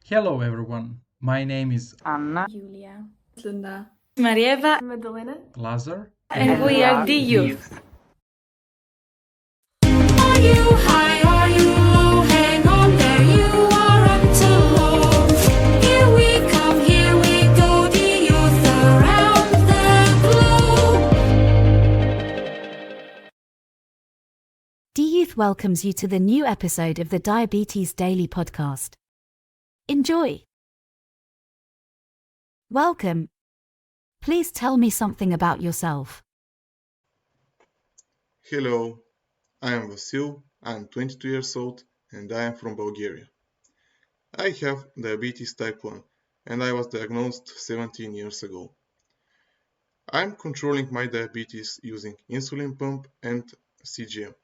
Hello everyone, my name is Anna, Julia, Linda, Marieva, Madalena, Lazar and we are DYouth. Are you high? Are you low? Hang on there, you aren't alone. Here we come, here we go, the youth around the globe. DYouth welcomes you to the new episode of the Diabetes Daily Podcast. Enjoy! Welcome. Please tell me something about yourself. Hello, I am Vasil, I am 22 years old and I am from Bulgaria. I have diabetes type 1 and I was diagnosed 17 years ago. I am controlling my diabetes using insulin pump and CGM.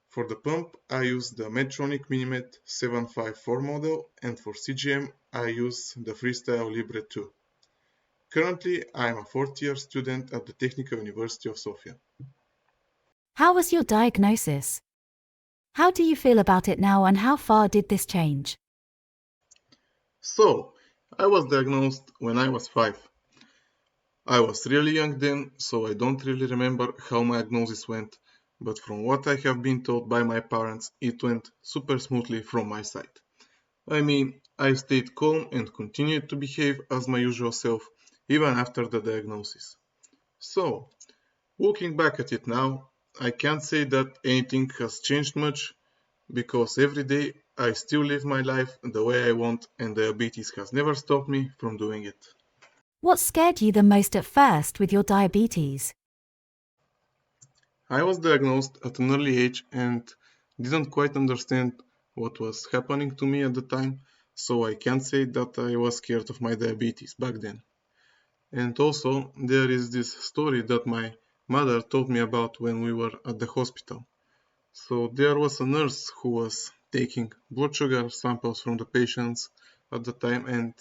For the pump, I use the Medtronic Minimed 754 model and for CGM, I use the Freestyle Libre 2. Currently, I am a fourth-year student at the Technical University of Sofia. How was your diagnosis? How do you feel about it now and how far did this change? So, I was diagnosed when I was 5. I was really young then, so I don't really remember how my diagnosis went, but from what I have been told by my parents, it went super smoothly from my side. I mean, I stayed calm and continued to behave as my usual self, even after the diagnosis. So, looking back at it now, I can't say that anything has changed much, because every day I still live my life the way I want and diabetes has never stopped me from doing it. What scared you the most at first with your diabetes? I was diagnosed at an early age and didn't quite understand what was happening to me at the time, so I can't say that I was scared of my diabetes back then. And also, there is this story that my mother told me about when we were at the hospital. So there was a nurse who was taking blood sugar samples from the patients at the time, and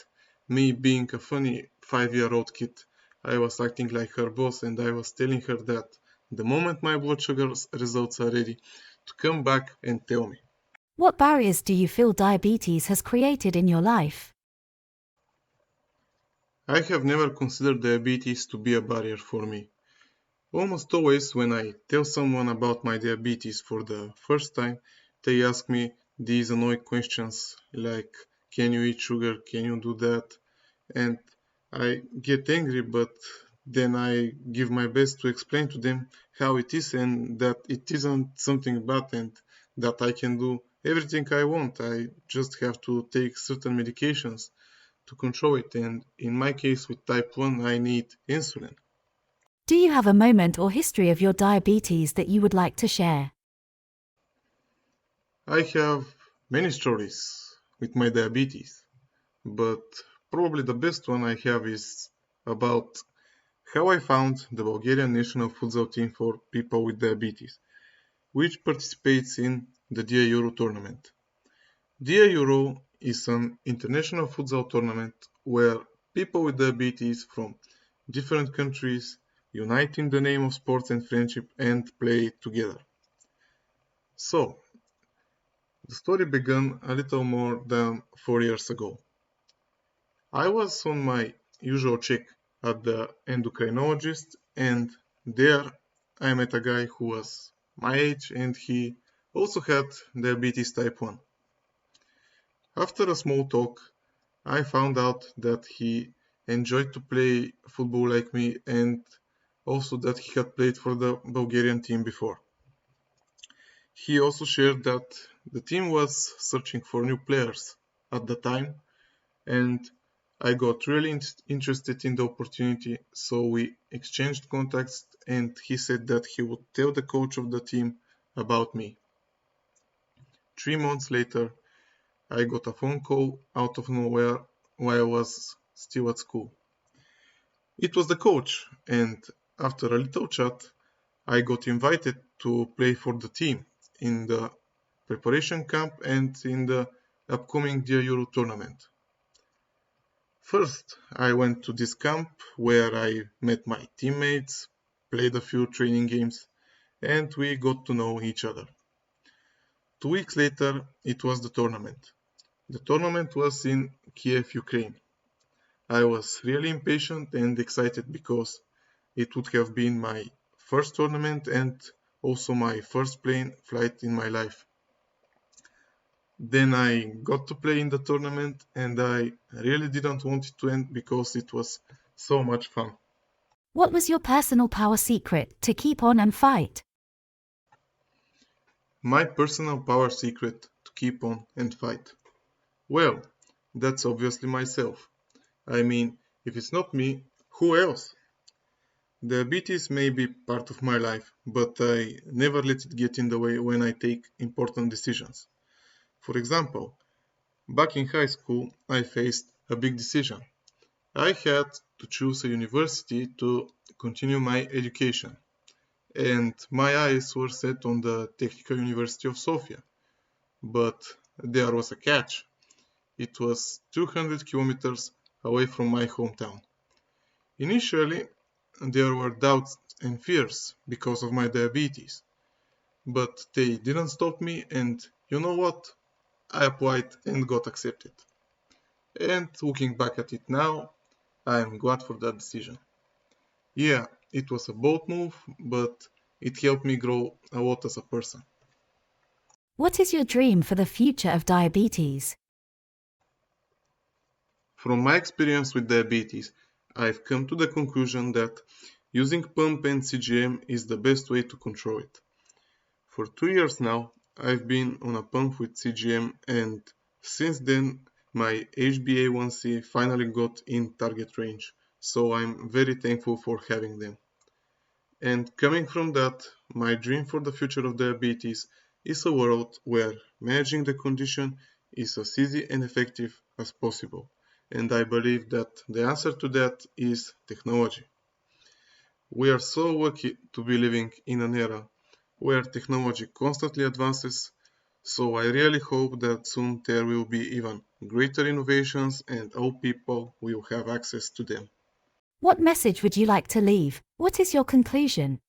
me being a funny 5-year-old kid, I was acting like her boss and I was telling her that the moment my blood sugar results are ready, to come back and tell me. What barriers do you feel diabetes has created in your life? I have never considered diabetes to be a barrier for me. Almost always when I tell someone about my diabetes for the first time, they ask me these annoying questions like, can you eat sugar, can you do that? And I get angry, but then I give my best to explain to them how it is and that it isn't something bad and that I can do everything I want. I just have to take certain medications to control it, and in my case with type 1 I need insulin. Do you have a moment or history of your diabetes that you would like to share? I have many stories with my diabetes, but probably the best one I have is about how I found the Bulgarian national futsal team for people with diabetes, which participates in the DiaEuro tournament. DiaEuro is an international futsal tournament where people with diabetes from different countries unite in the name of sports and friendship and play together. So, the story began a little more than 4 years ago. I was on my usual check at the endocrinologist, and there I met a guy who was my age and he also had diabetes type 1. After a small talk, I found out that he enjoyed to play football like me and also that he had played for the Bulgarian team before. He also shared that the team was searching for new players at the time, and I got really interested in the opportunity, so we exchanged contacts and he said that he would tell the coach of the team about me. 3 months later, I got a phone call out of nowhere while I was still at school. It was the coach, and after a little chat, I got invited to play for the team in the preparation camp and in the upcoming DiaEuro tournament. First, I went to this camp where I met my teammates, played a few training games, and we got to know each other. 2 weeks later, it was the tournament. The tournament was in Kiev, Ukraine. I was really impatient and excited because it would have been my first tournament and also my first plane flight in my life. Then I got to play in the tournament and I really didn't want it to end because it was so much fun. What was your personal power secret to keep on and fight? My personal power secret to keep on and fight. Well, that's obviously myself. I mean, if it's not me, who else? Diabetes may be part of my life, but I never let it get in the way when I take important decisions. For example, back in high school, I faced a big decision. I had to choose a university to continue my education, and my eyes were set on the Technical University of Sofia. But there was a catch. It was 200 kilometers away from my hometown. Initially, there were doubts and fears because of my diabetes, but they didn't stop me, and you know what? I applied and got accepted. And looking back at it now, I am glad for that decision. Yeah, it was a bold move, but it helped me grow a lot as a person. What is your dream for the future of diabetes? From my experience with diabetes, I've come to the conclusion that using pump and CGM is the best way to control it. For 2 years now, I've been on a pump with CGM, and since then my HbA1c finally got in target range, so I'm very thankful for having them. And coming from that, my dream for the future of diabetes is a world where managing the condition is as easy and effective as possible. And I believe that the answer to that is technology. We are so lucky to be living in an era where technology constantly advances, so I really hope that soon there will be even greater innovations and all people will have access to them. What message would you like to leave? What is your conclusion?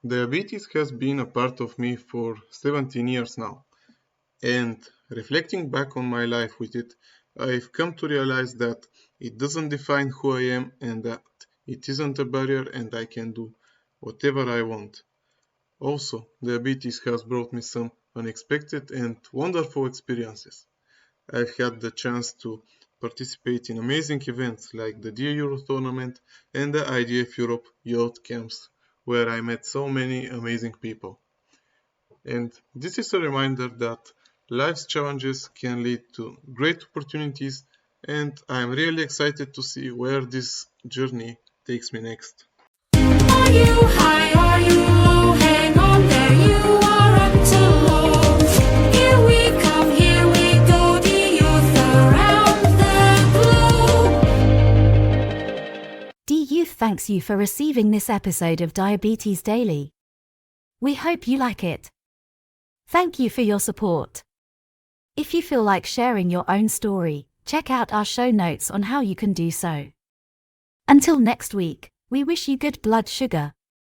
Diabetes has been a part of me for 17 years now, and reflecting back on my life with it, I've come to realize that it doesn't define who I am and that it isn't a barrier and I can do whatever I want. Also, diabetes has brought me some unexpected and wonderful experiences. I've had the chance to participate in amazing events like the DiaEuro tournament and the IDF Europe youth camps, where I met so many amazing people. And this is a reminder that life's challenges can lead to great opportunities, and I'm really excited to see where this journey takes me next. Are you high? Are you low? Hang on there, you aren't alone. Here we come, here we go, the youth around the globe. DYouth thanks you for receiving this episode of Diabetes Daily. We hope you like it. Thank you for your support. If you feel like sharing your own story, check out our show notes on how you can do so. Until next week, we wish you good blood sugar.